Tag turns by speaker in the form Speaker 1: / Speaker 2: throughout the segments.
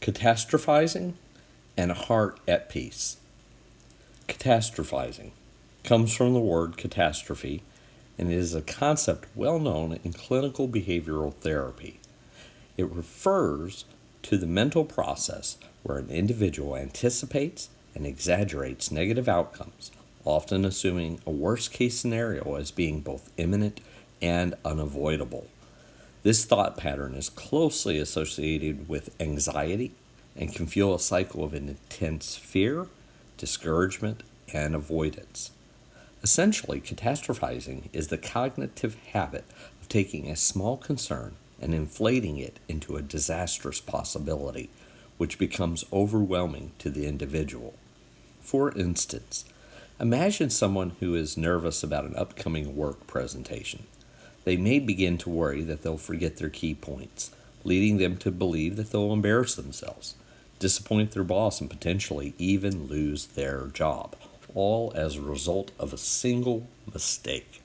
Speaker 1: Catastrophizing and a heart at peace. Catastrophizing comes from the word catastrophe and is a concept well known in clinical behavioral therapy. It refers to the mental process where an individual anticipates and exaggerates negative outcomes, often assuming a worst-case scenario as being both imminent and unavoidable. This thought pattern is closely associated with anxiety and can fuel a cycle of intense fear, discouragement, and avoidance. Essentially, catastrophizing is the cognitive habit of taking a small concern and inflating it into a disastrous possibility, which becomes overwhelming to the individual. For instance, imagine someone who is nervous about an upcoming work presentation. They may begin to worry that they'll forget their key points, leading them to believe that they'll embarrass themselves, disappoint their boss, and potentially even lose their job, all as a result of a single mistake.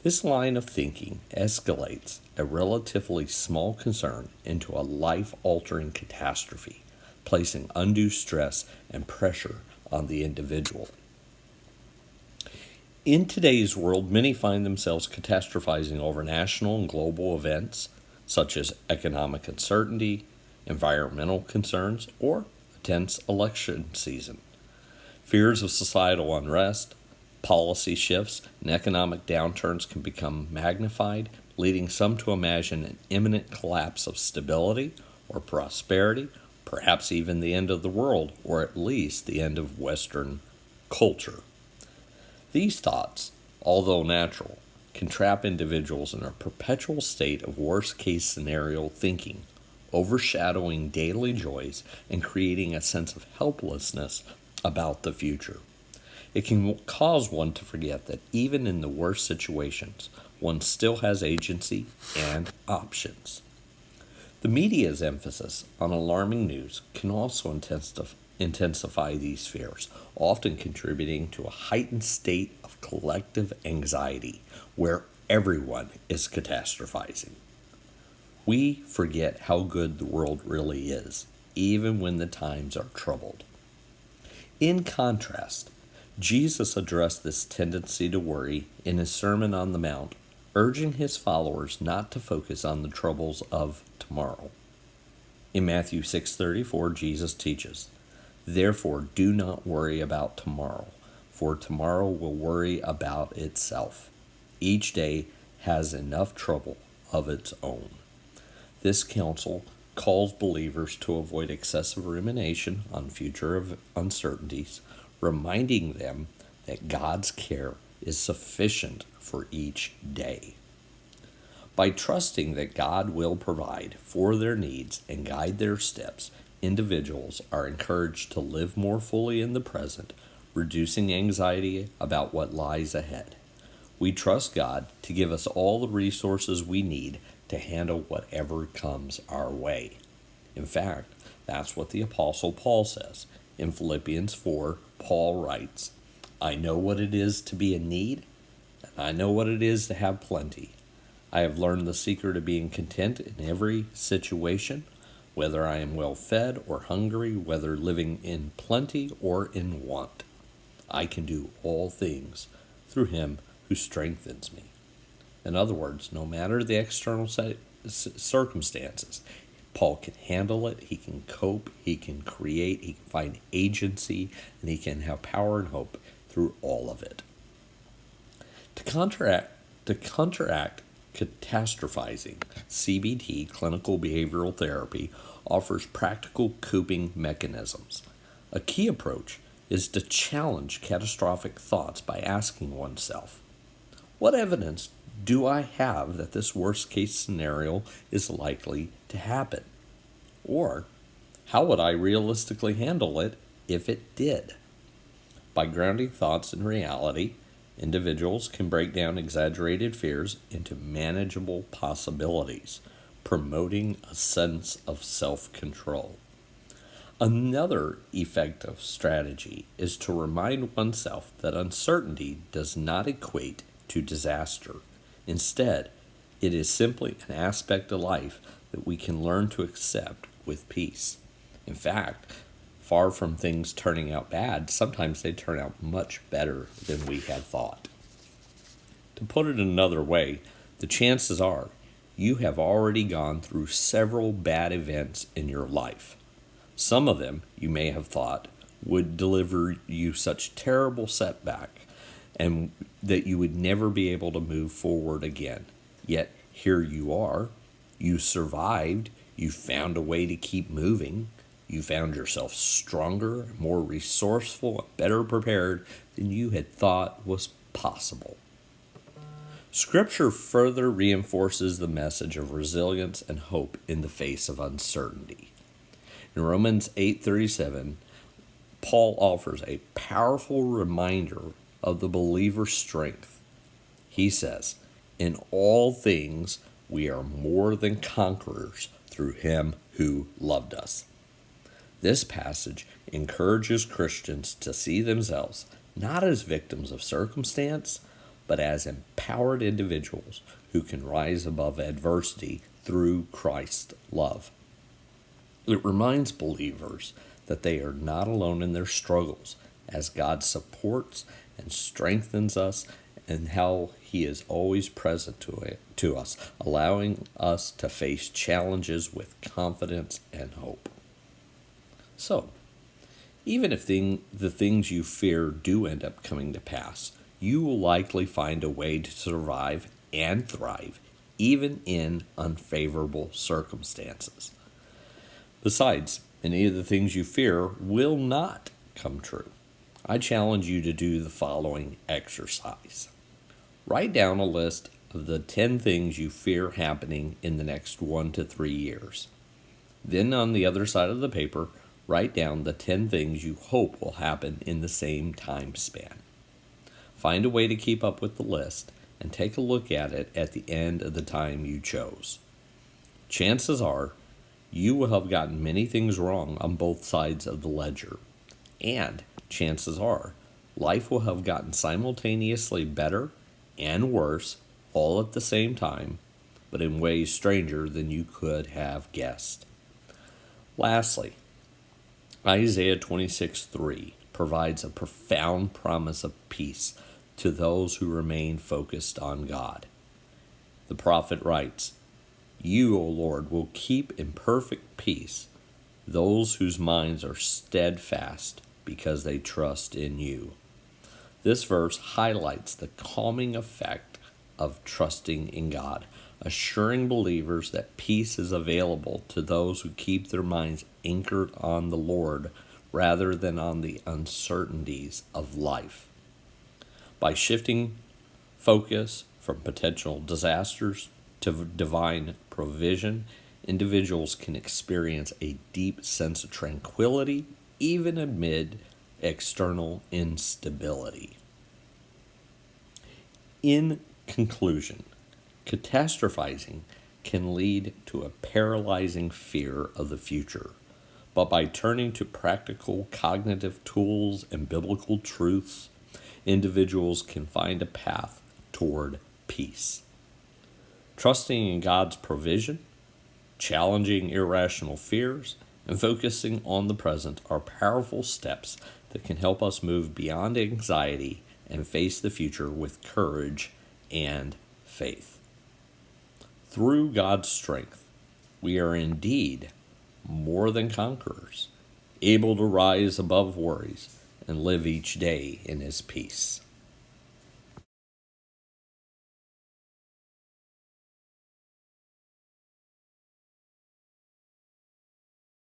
Speaker 1: This line of thinking escalates a relatively small concern into a life-altering catastrophe, placing undue stress and pressure on the individual. In today's world, many find themselves catastrophizing over national and global events such as economic uncertainty, environmental concerns, or a tense election season. Fears of societal unrest, policy shifts, and economic downturns can become magnified, leading some to imagine an imminent collapse of stability or prosperity, perhaps even the end of the world, or at least the end of Western culture. These thoughts, although natural, can trap individuals in a perpetual state of worst-case scenario thinking, overshadowing daily joys and creating a sense of helplessness about the future. It can cause one to forget that even in the worst situations, one still has agency and options. The media's emphasis on alarming news can also intensify these fears, often contributing to a heightened state of collective anxiety where everyone is catastrophizing. We forget how good the world really is, even when the times are troubled. In contrast, Jesus addressed this tendency to worry in his Sermon on the Mount, urging his followers not to focus on the troubles of tomorrow. In Matthew 6:34, Jesus teaches, "Therefore do not worry about tomorrow, for tomorrow will worry about itself. Each day has enough trouble of its own." This counsel calls believers to avoid excessive rumination on future uncertainties, reminding them that God's care is sufficient for each day. By trusting that God will provide for their needs and guide their steps, individuals are encouraged to live more fully in the present, reducing anxiety about what lies ahead. We trust God to give us all the resources we need to handle whatever comes our way. In fact, that's what the Apostle Paul says. In Philippians 4, Paul writes, "I know what it is to be in need, and I know what it is to have plenty. I have learned the secret of being content in every situation, whether I am well fed or hungry, whether living in plenty or in want. I can do all things through him who strengthens me." In other words, no matter the external circumstances, Paul can handle it, he can cope, he can create, he can find agency, and he can have power and hope through all of it. To counteract catastrophizing, CBT, clinical behavioral therapy, offers practical coping mechanisms. A key approach is to challenge catastrophic thoughts by asking oneself, what evidence do I have that this worst-case scenario is likely to happen? Or, how would I realistically handle it if it did? By grounding thoughts in reality, individuals can break down exaggerated fears into manageable possibilities, promoting a sense of self-control. Another effective strategy is to remind oneself that uncertainty does not equate to disaster. Instead, it is simply an aspect of life that we can learn to accept with peace. In fact, far from things turning out bad, sometimes they turn out much better than we had thought. To put it another way, the chances are you have already gone through several bad events in your life. Some of them, you may have thought, would deliver you such terrible setback and that you would never be able to move forward again. Yet here you are. You survived. You found a way to keep moving. You found yourself stronger, more resourceful, and better prepared than you had thought was possible. Scripture further reinforces the message of resilience and hope in the face of uncertainty. In Romans 8:37, Paul offers a powerful reminder of the believer's strength. He says, "In all things we are more than conquerors through him who loved us." This passage encourages Christians to see themselves not as victims of circumstance, but as empowered individuals who can rise above adversity through Christ's love. It reminds believers that they are not alone in their struggles, as God supports and strengthens us, and how He is always present to us, allowing us to face challenges with confidence and hope. So, even if the things you fear do end up coming to pass, you will likely find a way to survive and thrive, even in unfavorable circumstances. Besides, many of the things you fear will not come true. I challenge you to do the following exercise. Write down a list of the 10 things you fear happening in the next 1 to 3 years. Then on the other side of the paper, write down the 10 things you hope will happen in the same time span. Find a way to keep up with the list and take a look at it at the end of the time you chose. Chances are you will have gotten many things wrong on both sides of the ledger, and chances are life will have gotten simultaneously better and worse all at the same time, but in ways stranger than you could have guessed. Lastly, Isaiah 26:3 provides a profound promise of peace to those who remain focused on God. The prophet writes, "You, O Lord, will keep in perfect peace those whose minds are steadfast because they trust in you." This verse highlights the calming effect of trusting in God, assuring believers that peace is available to those who keep their minds anchored on the Lord rather than on the uncertainties of life. By shifting focus from potential disasters to divine provision, individuals can experience a deep sense of tranquility even amid external instability. In conclusion, catastrophizing can lead to a paralyzing fear of the future, but by turning to practical cognitive tools and biblical truths, individuals can find a path toward peace. Trusting in God's provision, challenging irrational fears, and focusing on the present are powerful steps that can help us move beyond anxiety and face the future with courage and faith. Through God's strength, we are indeed more than conquerors, able to rise above worries and live each day in His peace.